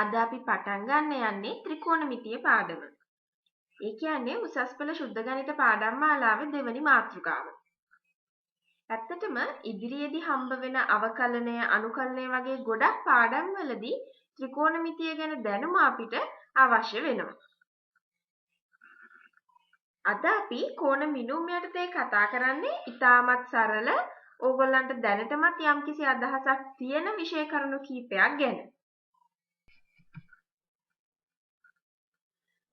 අද අපි පටන් ගන්න යන්නේ ත්‍රිකෝණමිතිය පාඩම. ඒ කියන්නේ උසස් පෙළ ශුද්ධ ගණිත පාඩම් මාලාවේ දෙවැනි මාතෘකාව. ඇත්තටම ඉදිරියේදී හම්බ වෙන අවකලනය, අනුකලනය වගේ ගොඩක් පාඩම් වලදී ත්‍රිකෝණමිතිය ගැන දැනුම අපිට අවශ්‍ය වෙනවා. අද අපි කෝණ මිනුම් යටතේ කතා කරන්නේ ඉතාමත් සරල, ඕගොල්ලන්ට දැනටමත් යම්කිසි අදහසක් තියෙන විෂය කරුණු කීපයක් ගැන.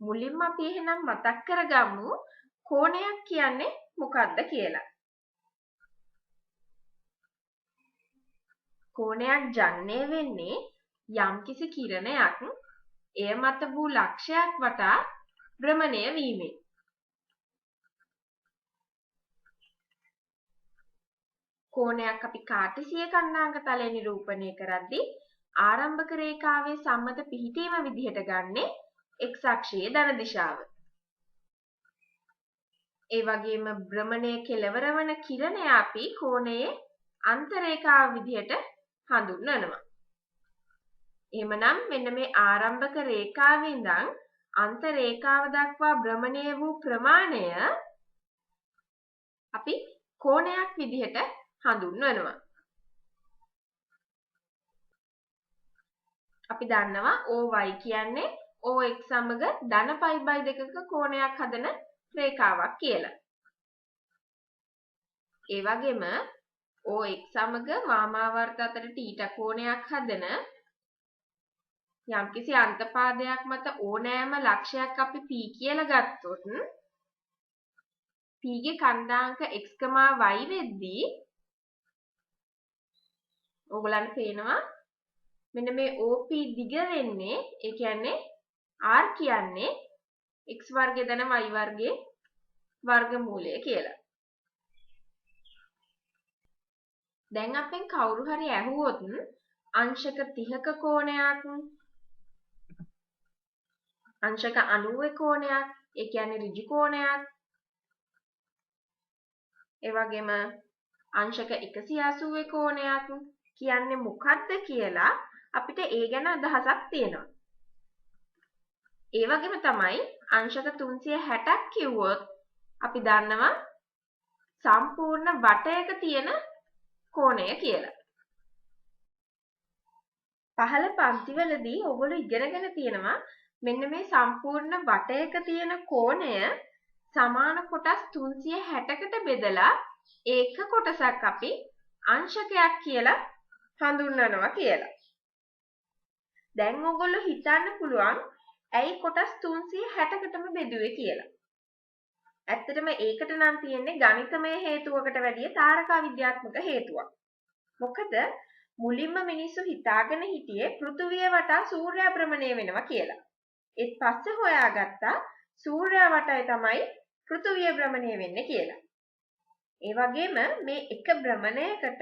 මුලින්ම අපි එහෙනම් මතක් කරගමු කෝණයක් කියන්නේ මොකක්ද කියලා. කෝණයක් ජනනය වෙන්නේ යම්කිසි කිරණයක් එය මත වූ ලක්ෂයක් වටා භ්‍රමණය වීමෙන්. කෝණයක් අපි කාටසිය ඛණ්ඩාංග තලය නිරූපණය කරද්දී ආරම්භක රේඛාවේ සම්මත පිහිටීම විදිහට ගන්නේ x අක්ෂයේ ධන දිශාව. ඒ වගේම භ්‍රමණය කෙලවර වන කිරණය අපි කෝණයේ අන්තරේඛාව විදිහට හඳුන්වනවා. එහෙමනම් මෙන්න මේ ආරම්භක රේඛාවේ ඉඳන් අන්තරේඛාව දක්වා භ්‍රමණය වූ ප්‍රමාණය අපි කෝණයක් විදිහට හඳුන්වනවා. අපි දන්නවා OY කියන්නේ OX සමග ධන π/2ක කෝණයක් හදන රේඛාවක් කියලා. ඒ වගේම OX සමග වාමාවර්ත අතර θ කෝණයක් හදන යම්කිසි අන්තපාදයක් මත ඕනෑම ලක්ෂයක් අපි P කියලා ගත්තොත් P ගේ ඛණ්ඩාංක x, y වෙද්දී ඕගොල්ලන්ට පේනවා මෙන්න මේ OP දිග වෙන්නේ, ඒ කියන්නේ R කියන්නේ x වර්ගය ධන y වර්ගයේ වර්ගමූලය කියලා. දැන් අපෙන් කවුරු හරි ඇහුවොත් අංශක 30ක කෝණයක්, අංශක 90 කෝණයක්, ඒ කියන්නේ ඍජු කෝණයක්, ඒ වගේම අංශක 180 කෝණයක් කියන්නේ මොකක්ද කියලා අපිට ඒ ගැන අදහසක් තියෙනවා. ඒ වගේම තමයි අංශක 360ක් කිව්වොත් අපි දන්නවා සම්පූර්ණ වටයක තියෙන කෝණය කියලා. පහළ පන්තිවලදී ඔයගොල්ලෝ ඉගෙනගෙන තියෙනවා මෙන්න මේ සම්පූර්ණ වටයක තියෙන කෝණය සමාන කොටස් 360කට බෙදලා ඒක කොටසක් අපි අංශකයක් කියලා හඳුන්වනවා කියලා. දැන් ඔයගොල්ලෝ හිතන්න පුළුවන් ඇයි කොටස් 360කටම බෙදුවේ කියලා. ඇත්තටම ඒකට නම් තියෙන්නේ ගණිතමය හේතුවකට වැඩිය තාරකා විද්‍යාත්මක හේතුවක්. මොකද මුලින්ම මිනිස්සු හිතාගෙන හිටියේ පෘථුවිය වටා සූර්යයා භ්‍රමණය වෙනවා කියලා. ඒත් පස්සේ හොයාගත්තා සූර්යයා වටේ තමයි පෘථුවිය භ්‍රමණය වෙන්නේ කියලා. ඒ වගේම මේ එක භ්‍රමණයකට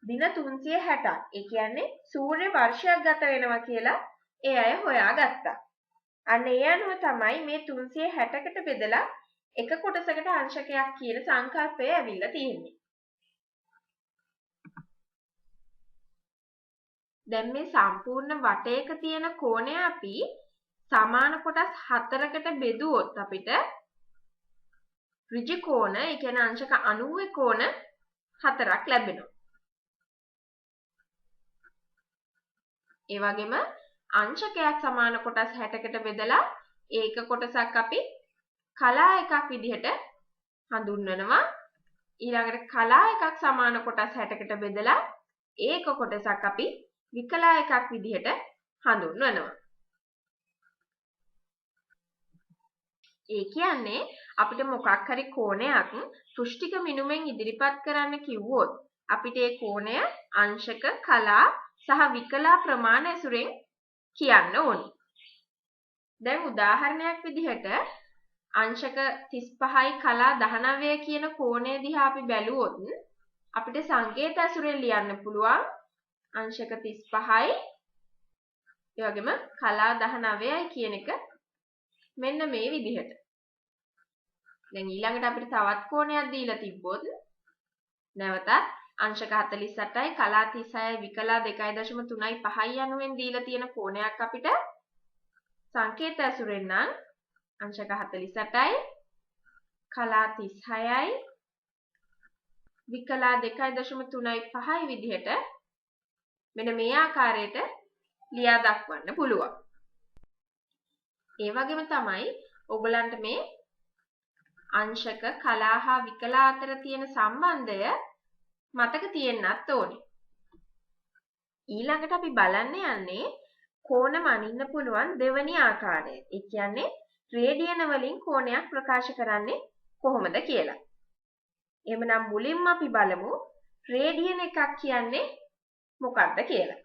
දින 360ක්, ඒ කියන්නේ සූර්ය වර්ෂයක් ගත වෙනවා කියලා ඒ අය හොයාගත්තා. අන්න ඒ අනුව තමයි මේ 360කට බෙදලා එක කොටසකට අංශකයක් කියන සංකල්පය ඇවිල්ලා තියෙන්නේ. දැන් මේ සම්පූර්ණ වටයක තියෙන කෝණය අපි සමාන කොටස් 4කට බෙදුවොත් අපිට ඍජු කෝණ, ඒ කියන්නේ අංශක 90 කෝණ 4ක් ලැබෙනවා. ඒ වගේම අංශකයක් සමාන කොටස් 60කට බෙදලා ඒක කොටසක් අපි කලා එකක් විදිහට හඳුන්වනවා. ඊළඟට කලා එකක් සමාන කොටස් 60කට බෙදලා ඒක කොටසක් අපි විකලා එකක් විදිහට හඳුන්වනවා. ඒ කියන්නේ අපිට මොකක් හරි කෝණයක් පෘෂ්ඨික මිනුමෙන් ඉදිරිපත් කරන්න කිව්වොත් අපිට ඒ කෝණය අංශක, කලා සහ විකලා ප්‍රමාණ ඇසුරෙන් කියන්න ඕනි. දැන් උදාහරණයක් විදිහට අංශක 35යි කලා 19 කියන කෝණය දිහා අපි බැලුවොත් අපිට සංකේත ඇසුරෙන් ලියන්න පුළුවන් අංශක 35යි ඒ වගේම කලා 19යි කියන එක මෙන්න මේ විදිහට. දැන් ඊළඟට අපිට තවත් කෝණයක් දීලා තිබ්බොත් නැවතත් අංශක 48යි කලා 36යි විකලා 2.3.5යි යනුවෙන් දීලා තියෙන කෝණයක් අපිට සංකේත ඇසුරෙන් නම් අංශක 48යි කලා 36යි විකලා 2.3.5යි විදිහට මෙන්න මේ ආකාරයට ලියා දක්වන්න පුළුවන්. ඒ වගේම තමයි ඔයගලන්ට මේ අංශක කලා හා විකලා අතර තියෙන සම්බන්ධය මතක තියෙන්නත් ඕනේ. ඊළඟට අපි බලන්න යන්නේ කෝණ මනින්න පුළුවන් දෙවැනි ආකාරය. ඒ කියන්නේ රේඩියන වලින් කෝණයක් ප්‍රකාශ කරන්නේ කොහොමද කියලා. එහෙමනම් මුලින්ම අපි බලමු රේඩියන එකක් කියන්නේ මොකක්ද කියලා.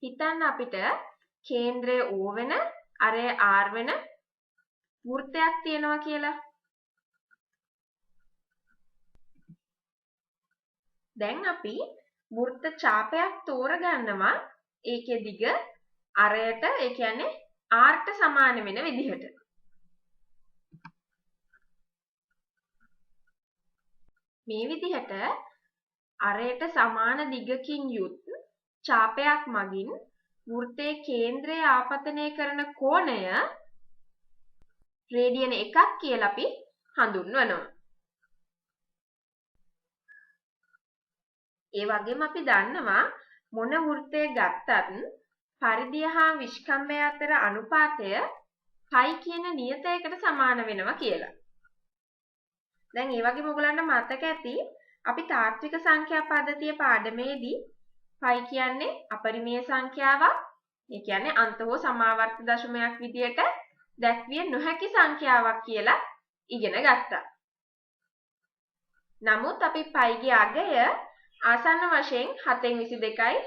හිතන්න අපිට කේන්ද්‍රය O වෙන අරය R වෙන වෘත්තයක් තියෙනවා කියලා. දැන් අපි වෘත්ත ඡාපයක් තෝරගන්නවා ඒකේ දිග අරයට ඒ කියන්නේ R ට සමාන වෙන විදිහට. මේ විදිහට අරයට සමාන දිගකින් යුත් ඡාපයක් මගින් වෘත්තයේ කේන්ද්‍රය ආපතනය කරන කෝණය රේඩියන 1ක් කියලා අපි හඳුන්වනවා. ඒ වගේම අපි දන්නවා මොන වෘත්තය ගත්තත් පරිධිය හා විස්කම්භය අතර අනුපාතය π කියන නියතයකට සමාන වෙනවා කියලා. දැන් ඒ වගේම ඔයගලන්ට මතක ඇති අපි තාත්වික සංඛ්‍යා පද්ධතිය පාඩමේදී π කියන්නේ අපරිමේය සංඛ්‍යාවක්. ඒ කියන්නේ අන්ත හෝ සමාවර්ත දශමයක් විදියට දැක්විය නොහැකි සංඛ්‍යාවක් කියලා ඉගෙන ගත්තා. නමුත් අපි π ගේ අගය ආසන්න වශයෙන් 7/22යි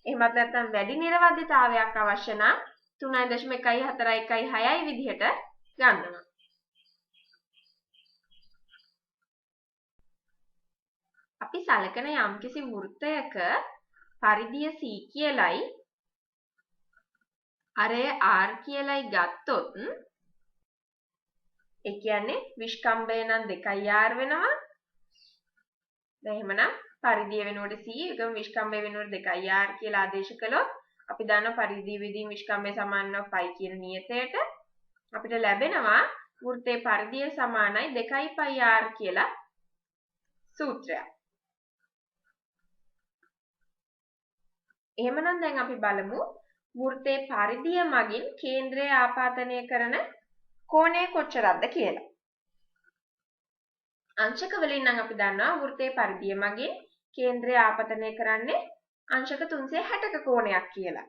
එහෙමත් නැත්නම් වැඩි නිර්වද්‍යතාවයක් අවශ්‍ය නම් 3.1416යි විදිහට ගන්නවා. අපි සලකන යම්කිසි වෘත්තයක පරිධිය C කියලයි අරය R කියලයි ගත්තොත් ඒ කියන්නේ විස්කම්භය නම් 2R වෙනවා. දැන් එහෙමනම් පරිධිය වෙනුවට C එකම විස්කම්භය වෙනුවට 2R කියලා ආදේශ කළොත් අපි දන්නවා පරිධිය විදිහින් විස්කම්භය සමානව π කියන නියතයට අපිට ලැබෙනවා වෘත්තයේ පරිධිය සමානයි 2πr කියලා සූත්‍රයක්. එහෙමනම් දැන් අපි බලමු වෘත්තයේ පරිධිය මගින් කේන්ද්‍රය ආපාදනය කරන කෝණය කොච්චරක්ද කියලා. අංශක වලින් නම් අපි දන්නවා වෘත්තයේ පරිධිය මගින් කේන්ද්‍රය ආපතනය කරන්නේ අංශක 360ක කෝණයක් කියලා.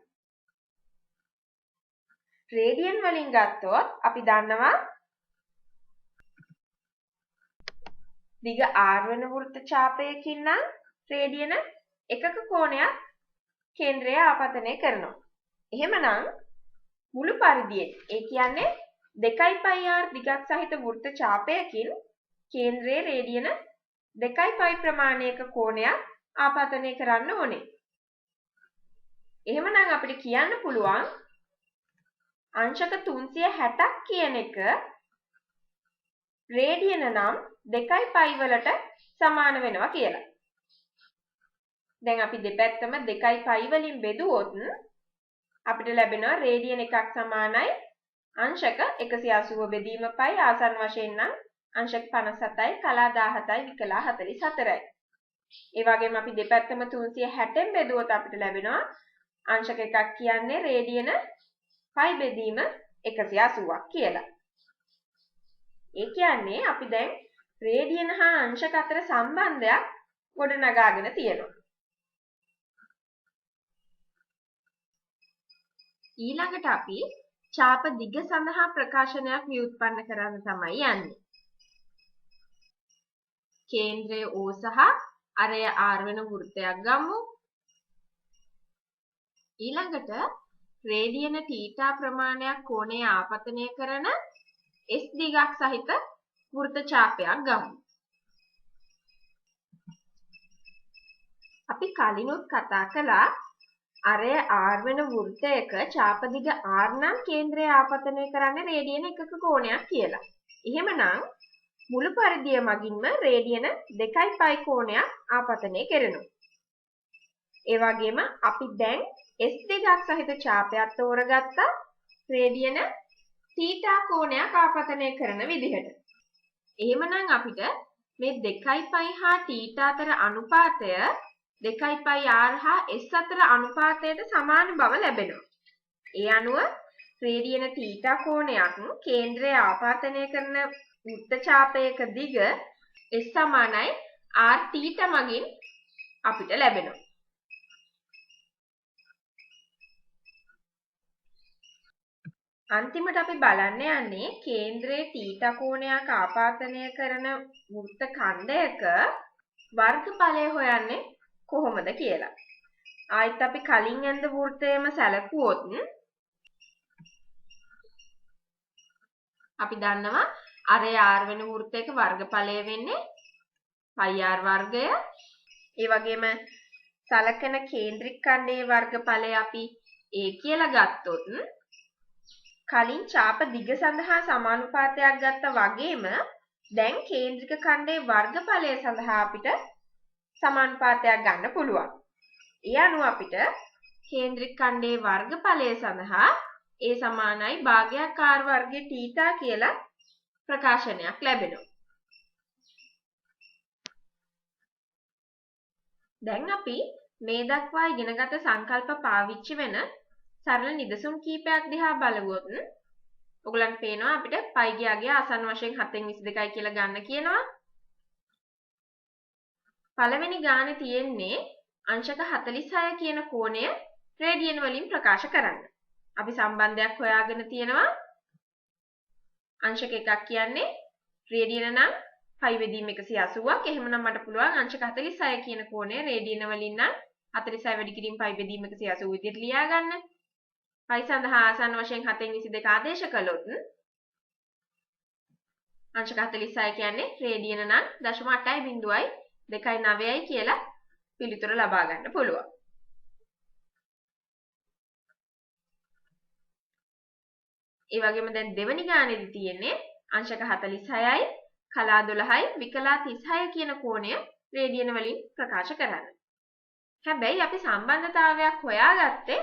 රේඩියන් වලින් ගත්තොත් අපි දන්නවා දිග R වෙන වෘත්ත ඡාපයකින් නම් රේඩියන එකක කෝණයක් කේන්ද්‍රය ආපතනය කරනවා. එහෙමනම් මුළු පරිධියෙන් ඒ කියන්නේ 2πr දිගක් සහිත වෘත්ත ඡාපයකින් කේන්ද්‍රයේ රේඩියන 2π ප්‍රමාණයක කෝණයක් ආපතනය කරන්න ඕනේ. එහෙමනම් අපිට කියන්න පුළුවන් අංශක 360ක් කියන එක රේඩියන නම් 2π වලට සමාන වෙනවා කියලා. දැන් අපි දෙපැත්තම 2π වලින් බෙදුවොත් අපිට ලැබෙනවා රේඩියන එකක් සමානයි අංශක 180 බෙදීම π ආසන්න වශයෙන් නම් අංශක 57යි කලා 17යි විකලා 44යි. ඒ වගේම අපි දෙපැත්තම 360න් බෙදුවොත් අපිට ලැබෙනවා අංශක එකක් කියන්නේ රේඩියන π බෙදීම 180ක් කියලා. ඒ කියන්නේ අපි දැන් රේඩියන හා අංශක අතර සම්බන්ධයක් ගොඩනගාගෙන තියෙනවා. ඊළඟට අපි ඡාප දිග සඳහා ප්‍රකාශනයක් ව්‍යුත්පන්න කරන්න තමයි යන්නේ. කේන්ද්‍රය O සහ අරය R වෙන වෘත්තයක් ගමු. ඊළඟට රේඩියන θ ප්‍රමාණයක් කෝණය ආපතනය කරන S දිගක් සහිත වෘත්ත ඡාපයක් ගමු. අපි කලිනුත් කතා කළා අරය R වෙන වෘත්තයක ඡාප දිග R නම් කේන්ද්‍රය ආපතනය කරන්නේ රේඩියන එකක කෝණයක් කියලා. එහෙමනම් මුළු පරිධිය මගින්ම රේඩියන 2.5 කෝණයක් ආපතනය කෙරෙනවා. ඒ වගේම අපි දැන් S2ක් සහිත ඡාපයක් තෝරගත්තා රේඩියන θ කෝණයක් ආපතනය කරන විදිහට. එහෙමනම් අපිට මේ 2.5 හා θ අතර අනුපාතය 2.5 r හා s අතර අනුපාතයට සමාන බව ලැබෙනවා. ඒ අනුව රේඩියන θ කෝණයක් කේන්ද්‍රය ආපතනය කරන වෘත්ත ඡාපයක දිග s සමානයි r θ මගින් අපිට ලැබෙනවා. අන්තිමට අපි බලන්න යන්නේ කේන්ද්‍රයේ θ කෝණයක් ආපතනය කරන වෘත්ත ඛණ්ඩයක වර්ගඵලය හොයන්නේ කොහොමද කියලා. ආයිත් අපි කලින් ඇඳ වෘත්තයේම සැලකුවොත් අපි දන්නවා අරේ r වෙන වෘත්තයක වර්ගඵලය වෙන්නේ πr වර්ගය. ඒ වගේම සලකන කේන්ද්‍රික ඛණ්ඩයේ වර්ගඵලය අපි a කියලා ගත්තොත් කලින් ඡාප දිග සඳහා සමානුපාතයක් ගත්තා වගේම දැන් කේන්ද්‍රික ඛණ්ඩයේ වර්ගඵලය සඳහා අපිට සමානුපාතයක් ගන්න පුළුවන්. ඒ අනුව අපිට කේන්ද්‍රික ඛණ්ඩයේ වර්ගඵලය සඳහා a සමානයි භාගයක් r වර්ගයේ θ කියලා ප්‍රකාශනයක් ලැබෙනවා. දැන් අපි මේ දක්වා ඉගෙනගත සංකල්ප පාවිච්චි වෙන සරල නිදසුන් කීපයක් දිහා බලුවොත් ඔයගලන්ට පේනවා අපිට π ගියාගේ ආසන්න වශයෙන් 7/22යි කියලා ගන්න කියනවා. පළවෙනි ගානේ තියෙන්නේ අංශක 46 කියන කෝණය රේඩියන් වලින් ප්‍රකාශ කරන්න. අපි සම්බන්ධයක් හොයාගෙන තියෙනවා. අංශක එකක් කියන්නේ රේඩියන නම් π බෙදීම 180ක්. එහෙමනම් මට පුළුවන් අංශක 46 කියන කෝණය රේඩියන වලින් නම් 46 වැඩි කිරීම π බෙදීම 180 විදිහට ලියා ගන්න. π සඳහා ආසන්න වශයෙන් 7/22 ආදේශ කළොත් අංශක 46 කියන්නේ රේඩියන නම් 0.8.2.9යි කියලා පිළිතුර ලබා ගන්න පුළුවන්. ඒ වගේම දැන් දෙවෙනි ගානේදී තියෙන්නේ අංශක 46යි කලා 12යි විකලා 36 කියන කෝණය රේඩියන වලින් ප්‍රකාශ කරන්න. හැබැයි අපි සම්බන්ධතාවයක් හොයාගත්තේ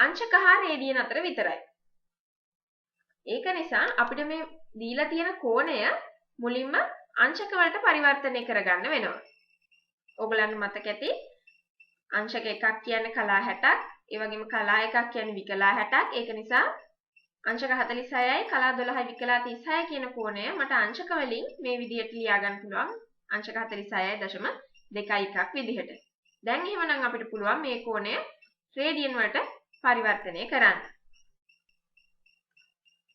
අංශක හා රේඩියන අතර විතරයි. ඒක නිසා අපිට මේ දීලා තියෙන කෝණය මුලින්ම අංශක වලට පරිවර්තනය කරගන්න වෙනවා. ඔයගලන්ට මතක ඇති අංශක එකක් කියන්නේ කලා 60ක්, ඒ වගේම කලා එකක් කියන්නේ විකලා 60ක්. ඒක නිසා අංශක 46යි කලා 12යි විකලා 36 කියන කෝණය මට අංශක වලින් මේ විදිහට ලියා ගන්න පුළුවන්. අංශක 46.21ක් විදිහට. දැන් එහෙමනම් අපිට පුළුවන් මේ කෝණය රේඩියන් වලට පරිවර්තනය කරන්න.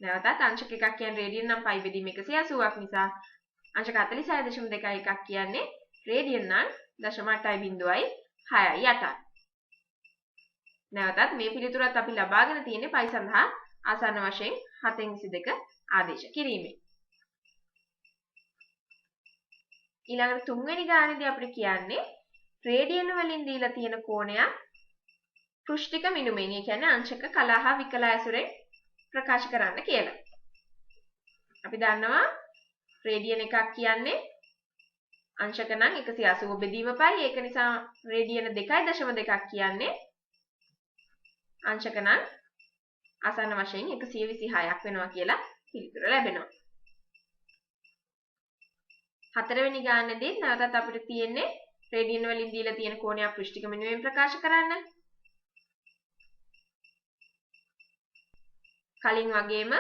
නැවතත් අංශක එකක් කියන්නේ රේඩියන් නම් π බෙදීම 180ක් නිසා අංශක 46.21ක් කියන්නේ රේඩියන් නම් 0.8.6.8ක්. නැවතත් මේ පිළිතුරත් අපි ලබාගෙන තියෙන්නේ π සඳහා ආසන්න වශයෙන් 7/22 ආදේශ කිරීමෙන්. ඊළඟට තුන්වෙනි ගානේදී අපිට කියන්නේ රේඩියන් වලින් දීලා තියෙන කෝණයක් පෘෂ්ඨික මිනුමෙන්, ඒ කියන්නේ අංශක කලා හා විකලා ඇසුරෙන් ප්‍රකාශ කරන්න කියලා. අපි දන්නවා රේඩියන් එකක් කියන්නේ අංශක නම් 180 බෙදීම π. ඒක නිසා රේඩියන 2.2ක් කියන්නේ අංශක නම් ආසන්න වශයෙන් 126ක් වෙනවා කියලා පිළිතුර ලැබෙනවා. හතරවෙනි ගානේදී නැවතත් අපිට තියෙන්නේ රේඩියන් වලින් දීලා තියෙන කෝණයක් පෘෂ්ඨික මිනුමෙන් ප්‍රකාශ කරන්න. කලින් වගේම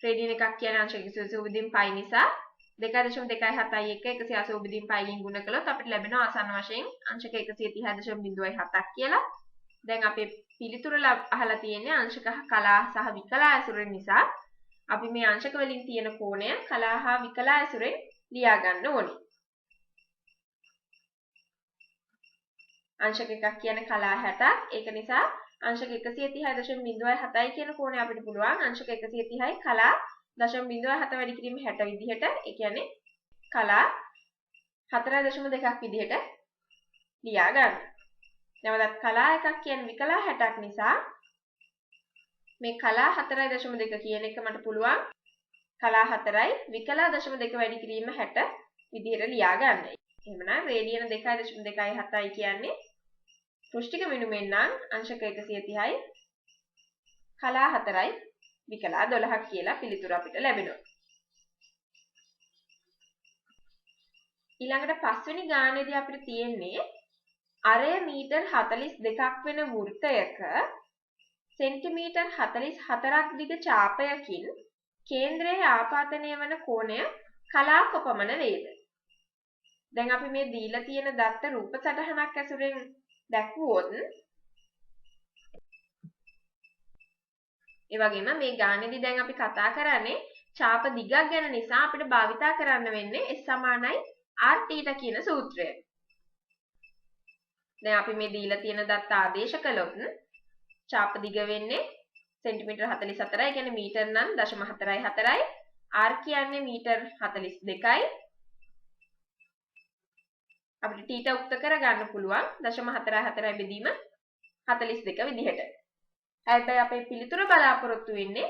රේඩියන් එකක් කියන්නේ අංශක 180 බෙදීම π නිසා 2.271 180 බෙදීම π ගෙන් ගුණ කළොත් අපිට ලැබෙනවා ආසන්න වශයෙන් අංශක 130.07ක් කියලා. දැන් අපේ පිළිතුර අහලා තියෙන්නේ අංශක කලා සහ විකලා ඇසුරෙන් නිසා අපි මේ අංශක වලින් තියෙන කෝණය කලා හා විකලා ඇසුරෙන් ලියා ගන්න ඕනේ. අංශක එකක් කියන්නේ කලා 60ක්. ඒක නිසා අංශක 130.07යි කියන කෝණය අපිට පුළුවන් අංශක 130යි කලා 0.7 වැඩි කිරීම 60 විදිහට, ඒ කියන්නේ කලා 4.2ක් විදිහට ලියා ගන්න. නැවතත් කලා එකක් කියන්නේ විකලා 60ක් නිසා මේ කලා 4.2 කියන එක මට පුළුවන් කලා 4යි විකලා 0.2 වැඩි කිරීම 60 විදිහට ලියා ගන්න. එහෙමනම් රේඩියන 2.27යි කියන්නේ පෘෂ්ඨික මිනුමෙන් නම් අංශක 130යි කලා 4යි විකලා 12ක් කියලා පිළිතුර අපිට ලැබෙනවා. ඊළඟට පස්වෙනි ගානේදී අපිට තියෙන්නේ අරය මීටර් 42ක් වෙන වෘත්තයක සෙන්ටිමීටර් 44ක් දිග ඡාපයකින් කේන්ද්‍රයේ ආපාතනය වන කෝණය කලා කොපමණ වේද? දැන් අපි මේ දීලා තියෙන දත්ත රූප සටහනක් ඇසුරෙන් දැක්වුවොත් ඒ වගේම මේ ගානේදී දැන් අපි කතා කරන්නේ ඡාප දිගක් ගැන නිසා අපිට භාවිතා කරන්න වෙන්නේ S = R θ කියන සූත්‍රය. දැන් අපි මේ දීලා තියෙන දත්ත ආදේශ කළොත් ඡාප දිග වෙන්නේ සෙන්ටිමීටර් 44යි. ඒ කියන්නේ මීටර නම් 0.44යි. R කියන්නේ මීටර් 42යි. අපිට θ උක්ත කරගන්න පුළුවන් 0.44 බෙදීම 42 විදිහට. හැබැයි අපේ පිළිතුර බලාපොරොත්තු වෙන්නේ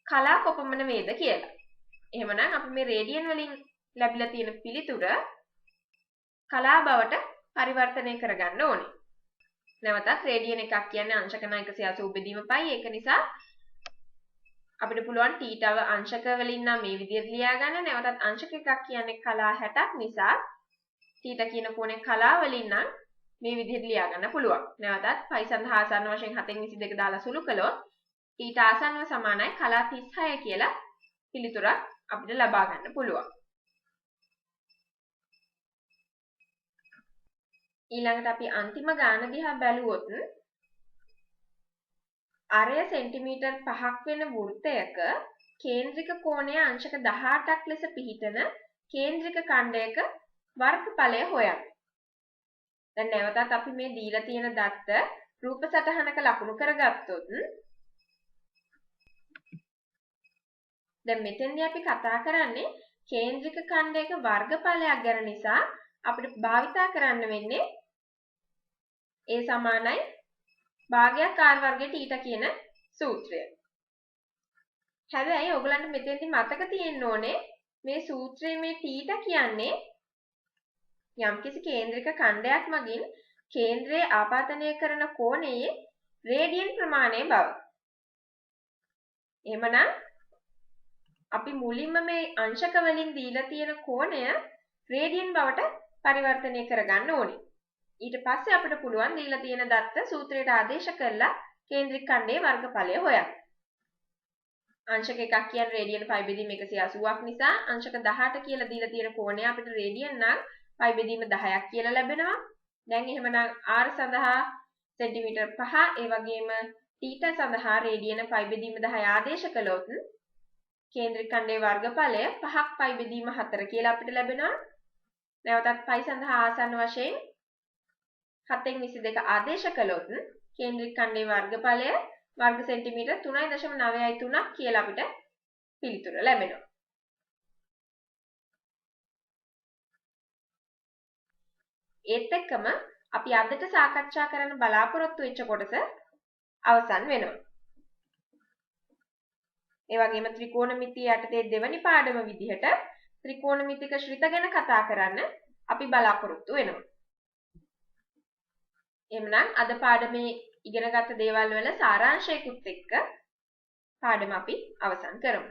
කලා කොපමණ වේද කියලා. එහෙමනම් අපි මේ රේඩියන් වලින් ලැබිලා තියෙන පිළිතුර කලා බවට පරිවර්තනය කරගන්න ඕනේ. නැවතත් රේඩියන් එකක් කියන්නේ අංශක 180 බෙදීම පයි. ඒක නිසා අපිට පුළුවන් θව අංශක වලින් නම් මේ විදිහට ලියා ගන්න. නැවතත් අංශක එකක් කියන්නේ කලා 60ක් නිසා θ කියන කෝණය කලා වලින් නම් මේ විදිහට ලියා ගන්න පුළුවන්. නැවතත් පයි සඳහා ආසන්න වශයෙන් 7/22 දාලා සුළු කළොත් θ ආසන්නව සමානයි කලා 36 කියලා පිළිතුරක් අපිට ලබා ගන්න පුළුවන්. ඊළඟට අපි අන්තිම ගාන දිහා බැලුවොත් අරය සෙන්ටිමීටර් 5ක් වෙන වෘත්තයක කේන්ද්‍රික කෝණය අංශක 18ක් ලෙස පිහිටන කේන්ද්‍රික ඛණ්ඩයක වර්ගඵලය හොයන්න. දැන් නැවතත් අපි මේ දීලා තියෙන දත්ත රූප සටහනක ලකුණු කරගත්තොත් දැන් මෙතෙන්දී අපි කතා කරන්නේ කේන්ද්‍රික ඛණ්ඩයක වර්ගඵලයක් ගැන නිසා අපිට භාවිතා කරන්න වෙන්නේ A සමානයි භාගයක් r වර්ගයට ඊට කියන සූත්‍රය. හැබැයි ඔයගලන්ට මෙතෙන්දී මතක තියෙන්න ඕනේ මේ සූත්‍රයේ මේ θ කියන්නේ යම්කිසි කේන්ද්‍රික ඛණ්ඩයක් මගින් කේන්ද්‍රයේ ආපාතනය කරන කෝණයේ රේඩියන් ප්‍රමාණය බව. එහෙමනම් අපි මුලින්ම මේ අංශක වලින් දීලා තියෙන කෝණය රේඩියන් බවට පරිවර්තනය කරගන්න ඕනේ. ඊට පස්සේ අපිට පුළුවන් දීලා තියෙන දත්ත සූත්‍රයට ආදේශ කරලා කේන්ද්‍රික ඛණ්ඩයේ වර්ගඵලය හොයන්න. අංශක එකක් කියන්නේ රේඩියන් 5/180ක් නිසා අංශක 18 කියලා දීලා තියෙන කෝණය අපිට රේඩියන් නම් 5/10ක් කියලා ලැබෙනවා. දැන් එහෙමනම් r සඳහා සෙන්ටිමීටර් 5 ඒ වගේම θ සඳහා රේඩියන 5/10 ආදේශ කළොත් කේන්ද්‍රික ඛණ්ඩයේ වර්ගඵලය 5ක් 5/4 කියලා අපිට ලැබෙනවා. නැවතත් π සඳහා ආසන්න වශයෙන් 7/22 ආදේශ කළොත් කේන්ද්‍රික ඛණ්ඩයේ වර්ගඵලය වර්ග සෙන්ටිමීටර් 3.933ක් කියලා අපිට පිළිතුර ලැබෙනවා. ඒත් එක්කම අපි අදට සාකච්ඡා කරන්න බලාපොරොත්තු වෙච්ච කොටස අවසන් වෙනවා. ඒ වගේම ත්‍රිකෝණමිතිය යටතේ දෙවැනි පාඩම විදිහට ත්‍රිකෝණමිතික ශ්‍රිත ගැන කතා කරන්න අපි බලාපොරොත්තු වෙනවා. එහෙනම් අද පාඩමේ ඉගෙනගත්ත දේවල් වල සාරාංශයකුත් එක්ක පාඩම අපි අවසන් කරමු.